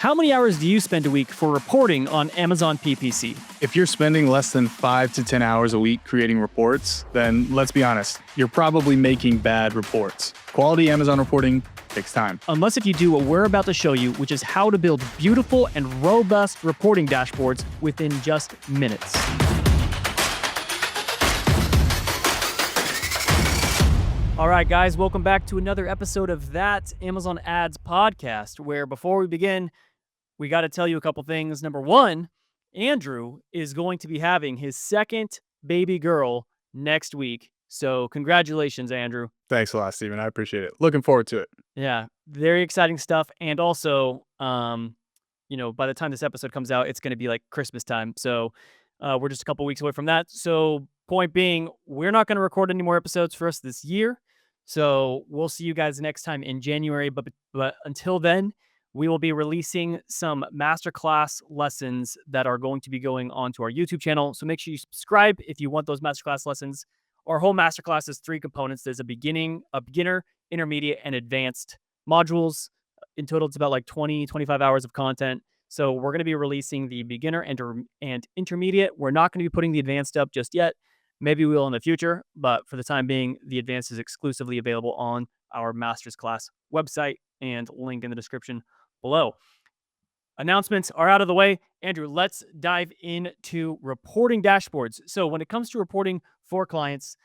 How many hours do you spend a week for reporting on Amazon PPC? If you're spending less than 5 to 10 hours a week creating reports, then let's be honest, you're probably making bad reports. Quality Amazon reporting takes time. Unless if you do what we're about to show you, which is how to build beautiful and robust reporting dashboards within just minutes. All right, guys, welcome back to another episode of That Amazon Ads podcast, where before we begin, we got to tell you a couple things. Number one, Andrew is going to be having his second baby girl next week. So congratulations, Andrew. Thanks a lot, Steven. I appreciate it. Looking forward to it. Yeah, very exciting stuff. And also, by the time this episode comes out, it's going to be like Christmas time. So we're just a couple weeks away from that. So point being, we're not going to record any more episodes for us this year. So we'll see you guys next time in January. But until then, we will be releasing some masterclass lessons that are going to be going onto our YouTube channel. So make sure you subscribe if you want those masterclass lessons. Our whole masterclass is 3 components. There's a beginner, intermediate, and advanced modules. In total, it's about like 25 hours of content. So we're going to be releasing the beginner and intermediate. We're not going to be putting the advanced up just yet. Maybe we will in the future, but for the time being, the advanced is exclusively available on our masterclass website and link in the description below. Announcements are out of the way. Andrew, let's dive into reporting dashboards. So when it comes to reporting for clients,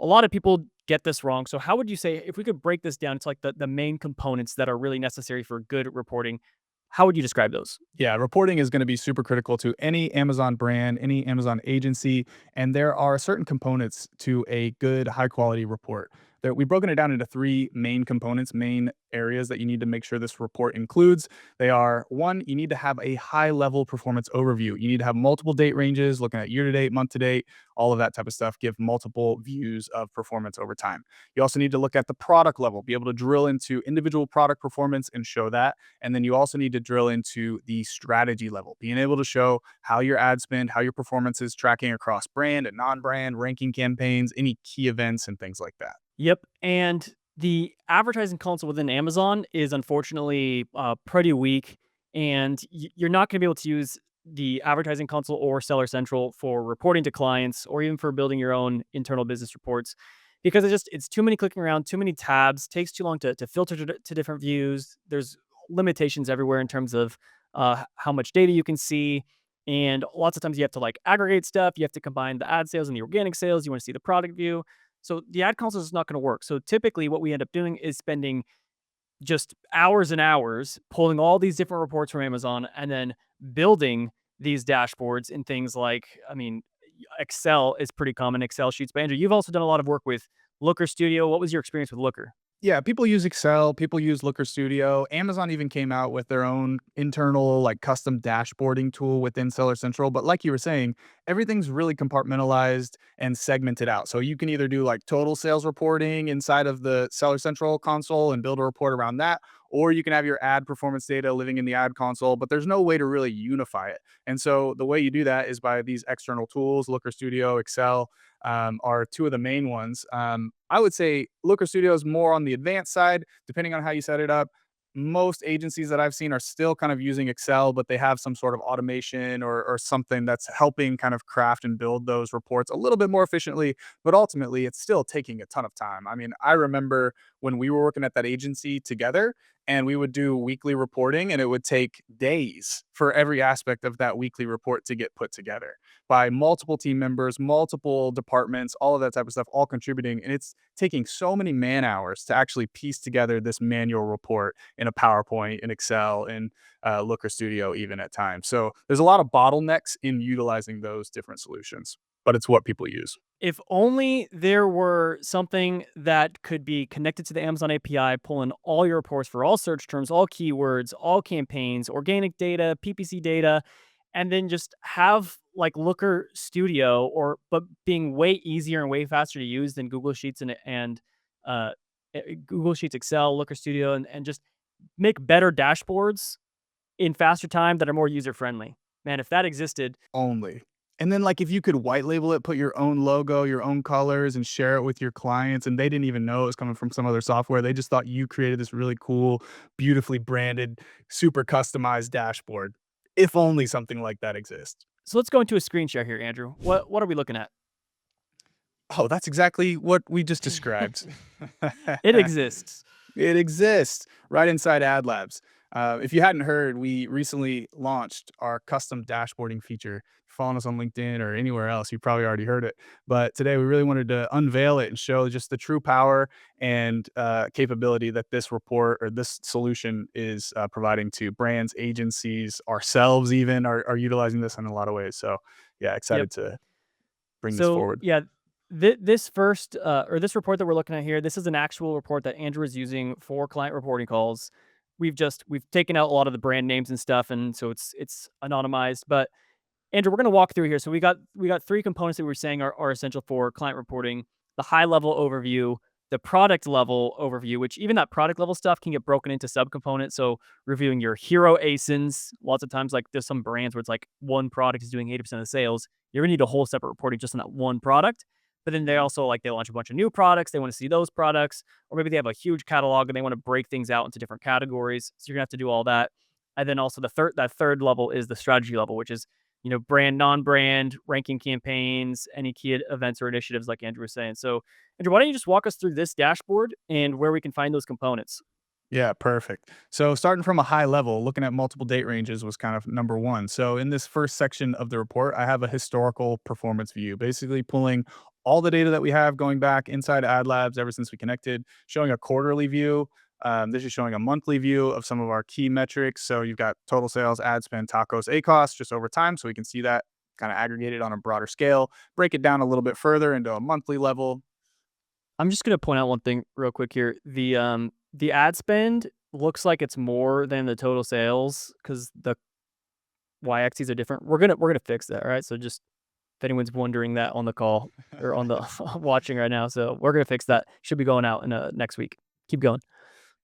a lot of people get this wrong. So how would you say, if we could break this down to like the main components that are really necessary for good reporting, how would you describe those? Yeah, reporting is going to be super critical to any Amazon brand, any Amazon agency, and there are certain components to a good, high-quality report. We've broken it down into 3 main components, main areas that you need to make sure this report includes. They are, 1, you need to have a high-level performance overview. You need to have multiple date ranges, looking at year-to-date, month-to-date, all of that type of stuff, give multiple views of performance over time. You also need to look at the product level, be able to drill into individual product performance and show that. And then you also need to drill into the strategy level, being able to show how your ad spend, how your performance is tracking across brand and non-brand, ranking campaigns, any key events and things like that. Yep. And the advertising console within Amazon is unfortunately pretty weak. And you're not going to be able to use the advertising console or Seller Central for reporting to clients or even for building your own internal business reports because it's too many clicking around, too many tabs, takes too long to filter to different views. There's limitations everywhere in terms of how much data you can see. And lots of times you have to like aggregate stuff. You have to combine the ad sales and the organic sales. You want to see the product view. So the ad console is not going to work. So typically what we end up doing is spending just hours and hours pulling all these different reports from Amazon and then building these dashboards in things like, Excel is pretty common, Excel sheets. But Andrew, you've also done a lot of work with Looker Studio. What was your experience with Looker? Yeah, people use Excel, people use Looker Studio. Amazon even came out with their own internal, like custom dashboarding tool within Seller Central. But like you were saying, everything's really compartmentalized and segmented out. So you can either do like total sales reporting inside of the Seller Central console and build a report around that, or you can have your ad performance data living in the ad console, but there's no way to really unify it. And so the way you do that is by these external tools, Looker Studio, Excel, are 2 of the main ones. I would say Looker Studio is more on the advanced side, depending on how you set it up. Most agencies that I've seen are still kind of using Excel, but they have some sort of automation or something that's helping kind of craft and build those reports a little bit more efficiently. But ultimately, it's still taking a ton of time. I mean, I remember when we were working at that agency together and we would do weekly reporting, and it would take days for every aspect of that weekly report to get put together by multiple team members, multiple departments, all of that type of stuff, all contributing. And it's taking so many man hours to actually piece together this manual report in a PowerPoint, in Excel, in Looker Studio, even at times. So there's a lot of bottlenecks in utilizing those different solutions, but it's what people use. If only there were something that could be connected to the Amazon API, pull in all your reports for all search terms, all keywords, all campaigns, organic data, PPC data, and then just have like Looker Studio but being way easier and way faster to use than Google Sheets and Google Sheets, Excel, Looker Studio, and just make better dashboards in faster time that are more user friendly. Man, if that existed, Only. And then, like, if you could white label it, put your own logo, your own colors, and share it with your clients, and they didn't even know it was coming from some other software. They just thought you created this really cool, beautifully branded, super customized dashboard. If only something like that exists. So let's go into a screen share here, Andrew. What are we looking at? Oh, that's exactly what we just described. It exists. It exists right inside AdLabs. If you hadn't heard, we recently launched our custom dashboarding feature. Following us on LinkedIn or anywhere else, you probably already heard it. But today, we really wanted to unveil it and show just the true power and capability that this report or this solution is providing to brands, agencies, ourselves. Even are utilizing this in a lot of ways. So, yeah, Yep. excited to bring this So forward. yeah, this first or this report that we're looking at here, this is an actual report that Andrew is using for client reporting calls. We've taken out a lot of the brand names and stuff, and so it's anonymized. But Andrew, we're going to walk through here. So we got three components that we were saying are essential for client reporting: the high level overview, the product level overview, which even that product level stuff can get broken into subcomponents. So reviewing your hero ASINs, lots of times like there's some brands where it's like one product is doing 80% of the sales. You're gonna need a whole separate reporting just on that one product. But then they Mhm. also like they launch a bunch of new products. They want to see those products, or maybe they have a huge catalog and they want to break things out into different categories. So you're gonna have to do all that. And then also the third level is the strategy level, which is brand, non-brand, ranking campaigns, any key events or initiatives, like Andrew was saying. So, Andrew, why don't you just walk us through this dashboard and where we can find those components? Yeah, perfect. So starting from a high level, looking at multiple date ranges was kind of number one. So in this first section of the report, I have a historical performance view, basically pulling all the data that we have going back inside AdLabs ever since we connected, showing a quarterly view. This is showing a monthly view of some of our key metrics. So you've got total sales, ad spend, tacos, ACoS, just over time. So we can see that kind of aggregated on a broader scale, break it down a little bit further into a monthly level. I'm just gonna point out one thing real quick here. The ad spend looks like it's more than the total sales because the y axes are different. We're gonna fix that. All right. So just if anyone's wondering that on the call or on the watching right now, so we're gonna fix that. Should be going out in next week. Keep going.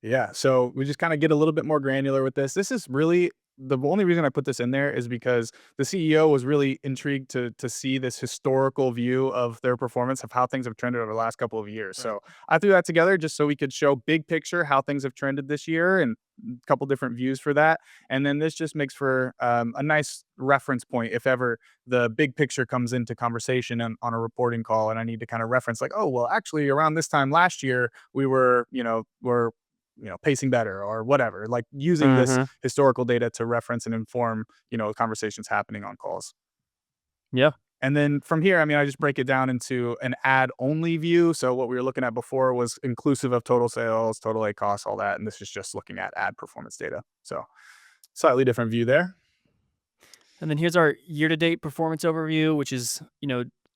Yeah, so we just kinda get a little bit more granular with this. This is really the only reason I put this in there is because the CEO was really intrigued to see this historical view of their performance of how things have trended over the last couple of years. Right. So I threw that together just so we could show big picture how things have trended this year and a couple different views for that. And then this just makes for a nice reference point if ever the big picture comes into conversation on a reporting call and I need to kind of reference like, oh, well, actually around this time last year, we were, were pacing better or whatever, like using this Mm-hmm. historical data to reference and inform, conversations happening on calls. Yeah. And then from here, I mean, I just break it down into an ad only view. So what we were looking at before was inclusive of total sales, total A costs, all that. And this is just looking at ad performance data. So slightly different view there. And then here's our year-to-date performance overview, which is,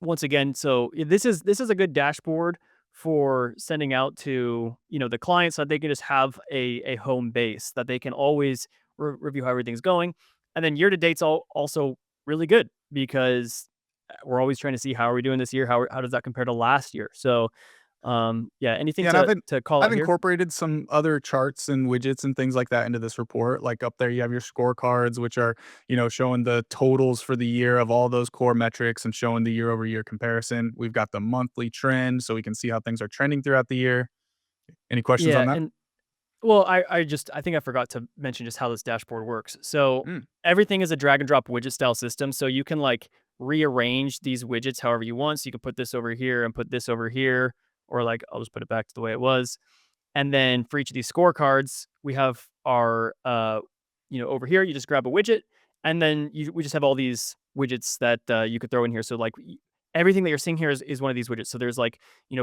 once again, so this is a good dashboard for sending out to, the clients so that they can just have a home base that they can always review how everything's going. And then year-to-date's also really good because we're always trying to see how are we doing this year? How does that compare to last year? So, yeah, anything Yeah, and to call I've out here? incorporated some other charts and widgets and things like that into this report. Like up there, you have your scorecards, which are, showing the totals for the year of all those core metrics and showing the year over year comparison. We've got the monthly trend, so we can see how things are trending throughout the year. Any questions Yeah, on that? and well, I think I forgot to mention just how this dashboard works. So Mm. everything is a drag and drop widget style system. So you can like rearrange these widgets however you want. So you can put this over here and put this over here, or like I'll just put it back to the way it was. And then for each of these scorecards, we have our, over here, you just grab a widget, and then we just have all these widgets that you could throw in here. So like everything that you're seeing here is one of these widgets. So there's like,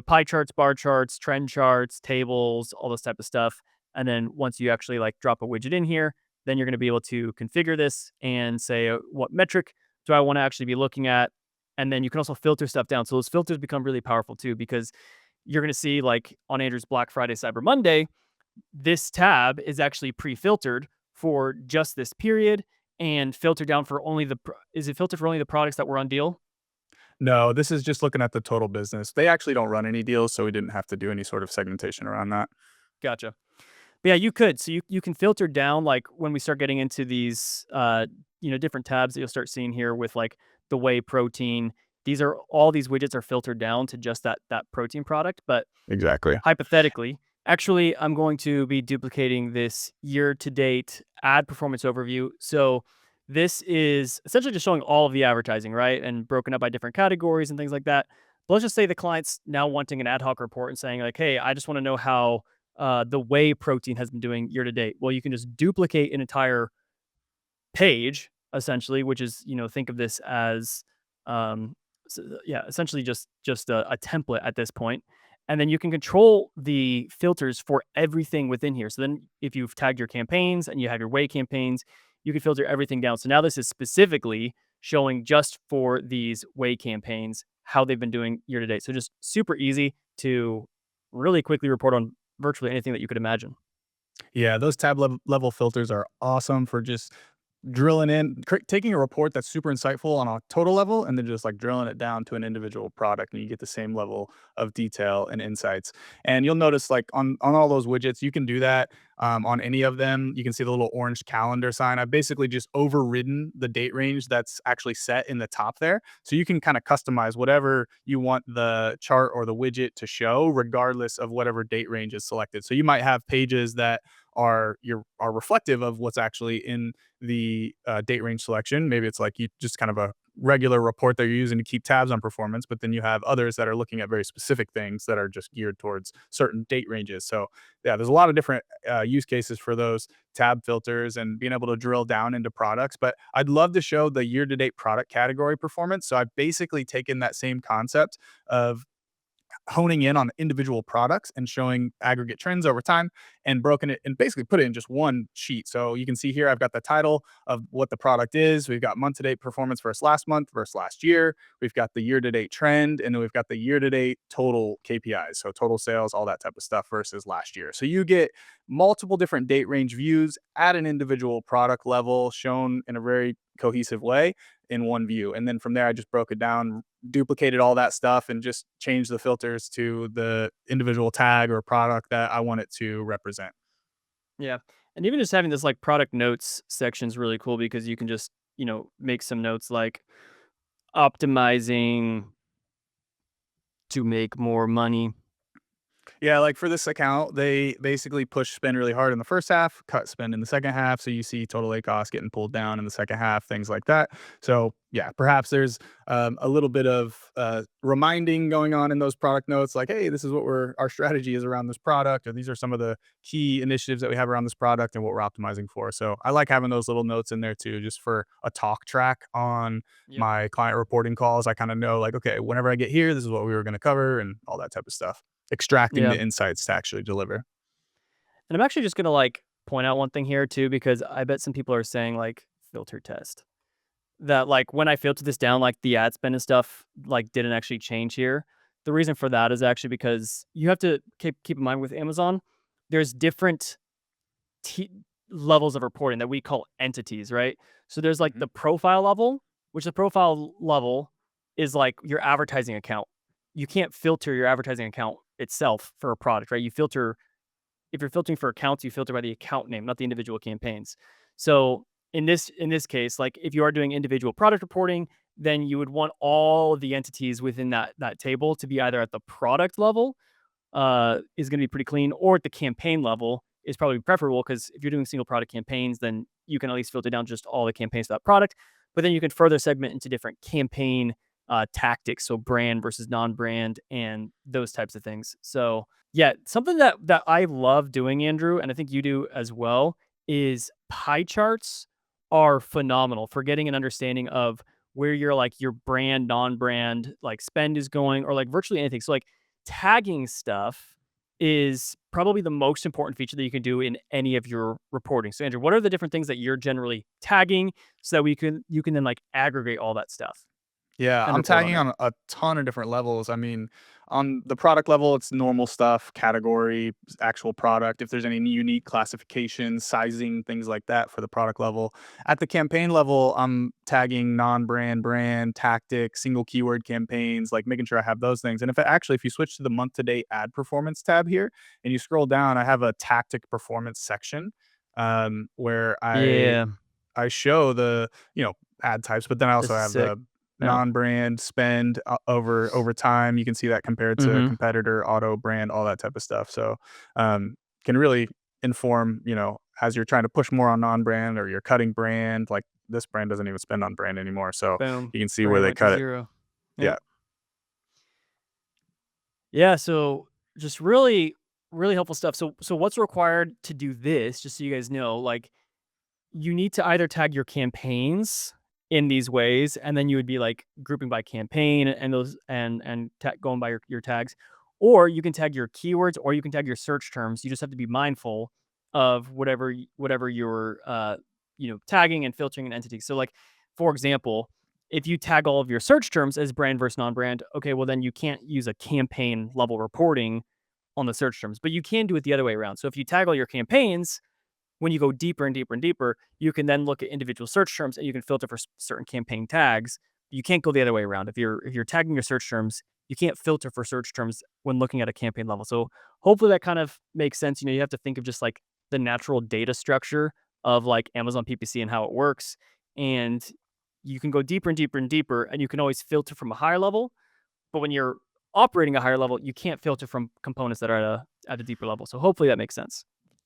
pie charts, bar charts, trend charts, tables, all this type of stuff. And then once you actually like drop a widget in here, then you're going to be able to configure this and say what metric do I want to actually be looking at. And then you can also filter stuff down. So those filters become really powerful too, because you're going to see like on Andrew's Black Friday, Cyber Monday, this tab is actually pre-filtered for just this period and filtered down for only is it filtered for only the products that were on deal? No, this is just looking at the total business. They actually don't run any deals, so we didn't have to do any sort of segmentation around that. Gotcha. But yeah, you could. So you can filter down like when we start getting into these different tabs that you'll start seeing here with like the whey protein. These are all these widgets are filtered down to just that protein product. But Exactly. hypothetically, actually, I'm going to be duplicating this year to date ad performance overview. So this is essentially just showing all of the advertising, right? And broken up by different categories and things like that. But let's just say the client's now wanting an ad hoc report and saying, like, hey, I just want to know how the whey protein has been doing year to date. Well, you can just duplicate an entire page essentially, which is, think of this as yeah, essentially just a template at this point. And then you can control the filters for everything within here. So then if you've tagged your campaigns and you have your way campaigns, you can filter everything down. So now this is specifically showing just for these way campaigns how they've been doing year to date. So just super easy to really quickly report on virtually anything that you could imagine. Yeah, those tab level filters are awesome for just drilling in, taking a report that's super insightful on a total level, and then just like drilling it down to an individual product, and you get the same level of detail and insights. And you'll notice, like on all those widgets, you can do that on any of them. You can see the little orange calendar sign. I've basically just overridden the date range that's actually set in the top there, so you can kind of customize whatever you want the chart or the widget to show, regardless of whatever date range is selected. So you might have pages that are reflective of what's actually in the date range selection. Maybe it's like you just kind of a regular report that you're using to keep tabs on performance, but then you have others that are looking at very specific things that are just geared towards certain date ranges. So yeah, there's a lot of different use cases for those tab filters and being able to drill down into products. But I'd love to show the year to date product category performance. So I've basically taken that same concept of honing in on individual products and showing aggregate trends over time and broken it and basically put it in just one sheet. So you can see here, I've got the title of what the product is. We've got month to date performance versus last month versus last year. We've got the year to date trend, and then we've got the year to date total KPIs. So total sales, all that type of stuff versus last year. So you get multiple different date range views at an individual product level shown in a very cohesive way in one view. And then from there, I just broke it down, duplicated all that stuff, and just changed the filters to the individual tag or product that I want it to represent. Yeah. And even just having this like product notes section is really cool because you can just, make some notes like optimizing to make more money. Yeah, like for this account, they basically push spend really hard in the first half, cut spend in the second half. So you see total ACoS getting pulled down in the second half, things like that. So yeah, perhaps there's a little bit of reminding going on in those product notes, like, hey, this is what our strategy is around this product, or these are some of the key initiatives that we have around this product and what we're optimizing for. So I like having those little notes in there too, just for a talk track on Yep. my client reporting calls. I kind of know, like, okay, whenever I get here, this is what we were going to cover and all that type of stuff, extracting Yeah. the insights to actually deliver. And I'm actually just gonna like point out one thing here too, because I bet some people are saying like filter test. That like when I filtered this down, like the ad spend and stuff like didn't actually change here. The reason for that is actually because you have to keep in mind with Amazon, there's different t- levels of reporting that we call entities, right? So there's like Mhm. the profile level, which the profile level is like your advertising account. You can't filter your advertising account itself for a product, right? You filter if you're filtering for accounts, you filter by the account name, not the individual campaigns. So in this case, like if you are doing individual product reporting, then you would want all the entities within that table to be either at the product level, is going to be pretty clean, or at the campaign level is probably preferable because if you're doing single product campaigns, then you can at least filter down just all the campaigns for that product. But then you can further segment into different campaign tactics, so brand versus non-brand, and those types of things. So yeah, something that I love doing, Andrew, and I think you do as well, is pie charts are phenomenal for getting an understanding of where your brand, non-brand, like spend is going, or like virtually anything. So like tagging stuff is probably the most important feature that you can do in any of your reporting. So Andrew, what are the different things that you're generally tagging so that we can you can then like aggregate all that stuff Yeah, and I'm report on tagging it? on a ton of different levels. I mean, on the product level, it's normal stuff, category, actual product. If there's any unique classifications, sizing, things like that for the product level. At the campaign level, I'm tagging non-brand, brand, tactic, single keyword campaigns, like making sure I have those things. And if you switch to the month to date ad performance tab here and you scroll down, I have a tactic performance section where I Yeah, I show the, ad types, but then I also this is have sick. No. non-brand spend over time. You can see that compared to Mm-hmm. competitor, auto, brand, all that type of stuff. So, can really inform, as you're trying to push more on non-brand or you're cutting brand, like this brand doesn't even spend on brand anymore. So Boom. you can see where Brand they went to cut it. zero. Yeah. Yep. Yeah. So just really, really helpful stuff. So what's required to do this? Just so you guys know, like you need to either tag your campaigns in these ways, and then you would be like grouping by campaign and those going by your tags, or you can tag your keywords, or you can tag your search terms. You just have to be mindful of whatever you're tagging and filtering an entity. So like for example, if you tag all of your search terms as brand versus non-brand, okay, well then you can't use a campaign level reporting on the search terms, but you can do it the other way around. So if you tag all your campaigns, when you go deeper and deeper and deeper, you can then look at individual search terms and you can filter for certain campaign tags. You can't go the other way around. If you're tagging your search terms, you can't filter for search terms when looking at a campaign level. So hopefully that kind of makes sense. You have to think of just like the natural data structure of like Amazon PPC and how it works. And you can go deeper and deeper and deeper, and you can always filter from a higher level. But when you're operating a higher level, you can't filter from components that are at a deeper level. So hopefully that makes sense.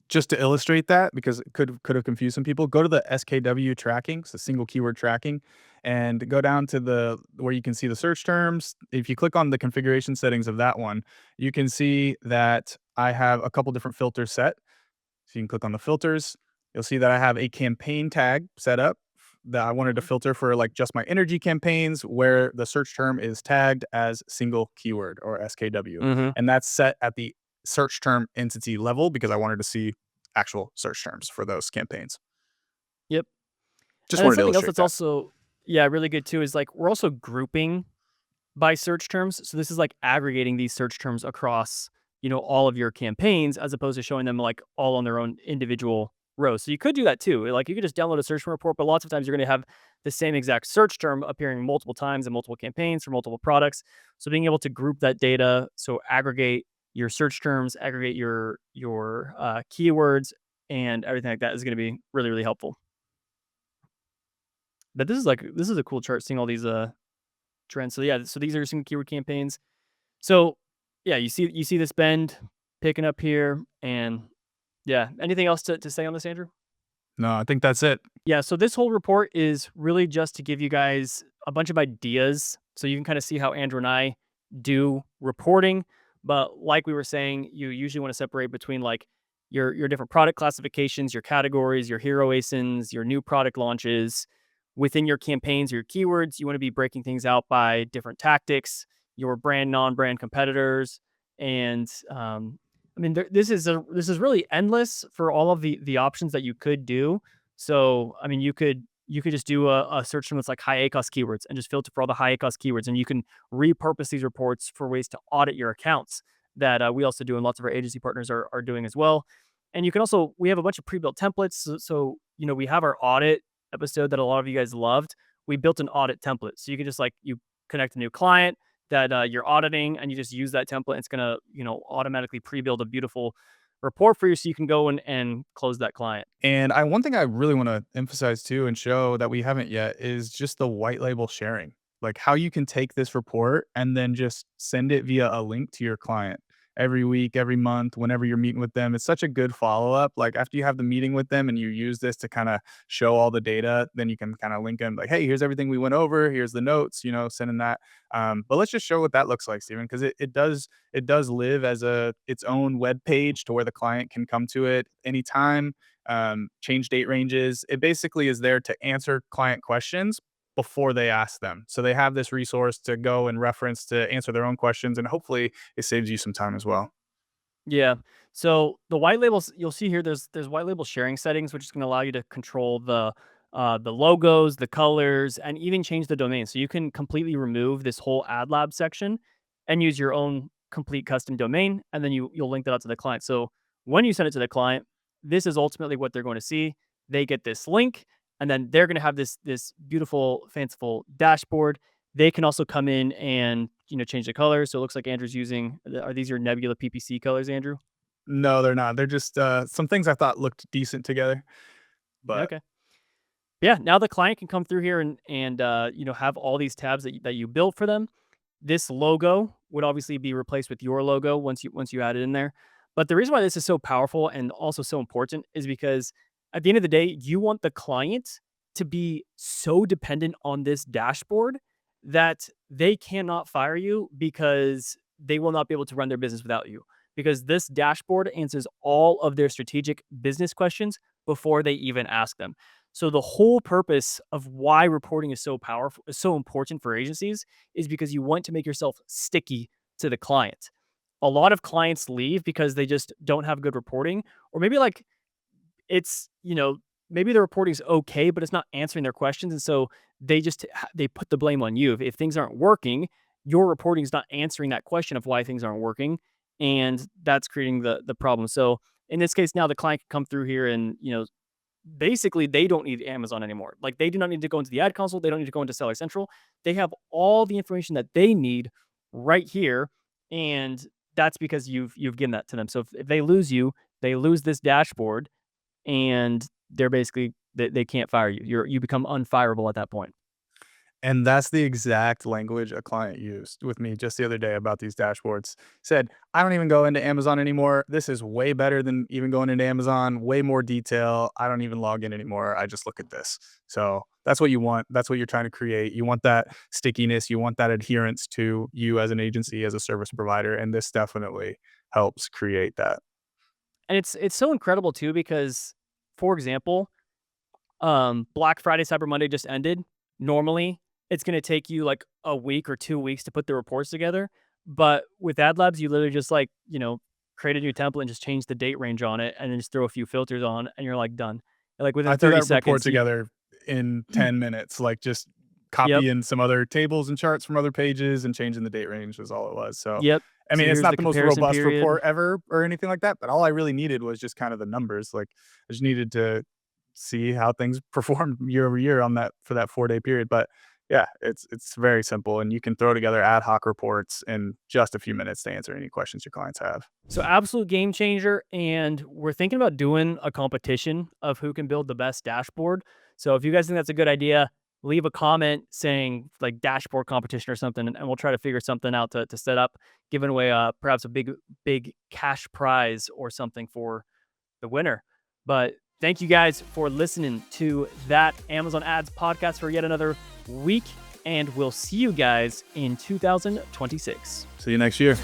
Just to illustrate that, because it could have confused some people, go to the SKW tracking, so single keyword tracking, and go down to the where you can see the search terms. If you click on the configuration settings of that one, you can see that I have a couple different filters set. So you can click on the filters. You'll see that I have a campaign tag set up that I wanted to Hmm. filter for like just my energy campaigns where the search term is tagged as single keyword or SKW. Hmm. And that's set at the search term entity level because I wanted to see actual search terms for those campaigns. Yep. Just And then wanted to something else illustrate that's that. also, yeah, really good too is like we're also grouping by search terms. So this is like aggregating these search terms across, all of your campaigns as opposed to showing them like all on their own individual rows. So you could do that too. Like you could just download a search term report, but lots of times you're going to have the same exact search term appearing multiple times in multiple campaigns for multiple products. So being able to group that data, so aggregate your search terms, aggregate your keywords, and everything like that is going to be really really helpful. But this is a cool chart seeing all these trends. So yeah, so these are some keyword campaigns. So yeah, you see this bend picking up here, and yeah. Anything else to say on this, Andrew? No, I think that's it. Yeah, so this whole report is really just to give you guys a bunch of ideas so you can kind of see how Andrew and I do reporting. But like we were saying, you usually want to separate between like your different product classifications, your categories, your hero ASINs, your new product launches. Within your campaigns, your keywords, you want to be breaking things out by different tactics, your brand, non-brand competitors, and I mean, this is really endless for all of the options that you could do. So, I mean, you could just do a search term that's like high ACoS keywords and just filter for all the high ACoS keywords, and you can repurpose these reports for ways to audit your accounts that we also do, and lots of our agency partners are doing as well. And you can also we have a bunch of pre-built templates, so we have our audit episode that a lot of you guys loved. We built an audit template, so you can just like you connect a new client that you're auditing, and you just use that template. It's gonna automatically pre-build a beautiful report for you, so you can go and close that client. And one thing I really want to emphasize too and show that we haven't yet is just the white label sharing. Like how you can take this report and then just send it via a link to your client every week, every month, whenever you're meeting with them. It's such a good follow up. Like after you have the meeting with them and you use this to kind of show all the data, then you can kind of link them like, hey, here's everything we went over. Here's the notes, sending that. But let's just show what that looks like, Stephen, because it does live as its own web page to where the client can come to it anytime, change date ranges. It basically is there to answer client questions before they ask them. So they have this resource to go and reference to answer their own questions, and hopefully it saves you some time as well. Yeah. So the white labels you'll see here, there's white label sharing settings, which is going to allow you to control the logos, the colors, and even change the domain. So you can completely remove this whole AdLab section and use your own complete custom domain, and then you'll link that out to the client. So when you send it to the client, this is ultimately what they're going to see. They get this link, and then they're going to have this beautiful, fanciful dashboard. They can also come in and change the colors. So it looks like Andrew's using. Are these your Nebula PPC colors, Andrew? No, they're not. They're just some things I thought looked decent together, but Okay. Yeah, now the client can come through here and have all these tabs that you built for them. This logo would obviously be replaced with your logo once you add it in there. But the reason why this is so powerful and also so important is because at the end of the day, you want the client to be so dependent on this dashboard that they cannot fire you because they will not be able to run their business without you. Because this dashboard answers all of their strategic business questions before they even ask them. So the whole purpose of why reporting is so powerful, is so important for agencies, is because you want to make yourself sticky to the client. A lot of clients leave because they just don't have good reporting, or maybe like it's, maybe the reporting's okay, but it's not answering their questions. And so they put the blame on you. If things aren't working, your reporting is not answering that question of why things aren't working. And that's creating the problem. So in this case, now the client can come through here and, basically they don't need Amazon anymore. Like they do not need to go into the ad console. They don't need to go into Seller Central. They have all the information that they need right here. And that's because you've given that to them. So if they lose you, they lose this dashboard and they're basically they can't fire you. You become unfireable at that point. And that's the exact language a client used with me just the other day about these dashboards. Said, I don't even go into Amazon anymore. This is way better than even going into Amazon, way more detail. I don't even log in anymore. I just look at this. So that's what you want. That's what you're trying to create. You want that stickiness. You want that adherence to you as an agency, as a service provider. And this definitely helps create that. And it's so incredible too because, for example, Black Friday, Cyber Monday just ended. Normally, it's gonna take you like a week or 2 weeks to put the reports together, but with AdLabs, you literally just like, create a new template and just change the date range on it, and then just throw a few filters on, and you're like done. Like within I threw 30 that report seconds, you together in 10 minutes, like just Yep, copying some other tables and charts from other pages and changing the date range was all it was. So, yep. I So mean, it's here's not the the most comparison robust period. report ever or anything like that, but all I really needed was just kind of the numbers. Like I just needed to see how things performed year over year on that for that 4-day period. But yeah, it's very simple and you can throw together ad hoc reports in just a few minutes to answer any questions your clients have. So absolute game changer, and we're thinking about doing a competition of who can build the best dashboard. So if you guys think that's a good idea, leave a comment saying like dashboard competition or something, and we'll try to figure something out to set up, giving away perhaps a big cash prize or something for the winner. But thank you guys for listening to that Amazon Ads podcast for yet another week, and we'll see you guys in 2026. See you next year.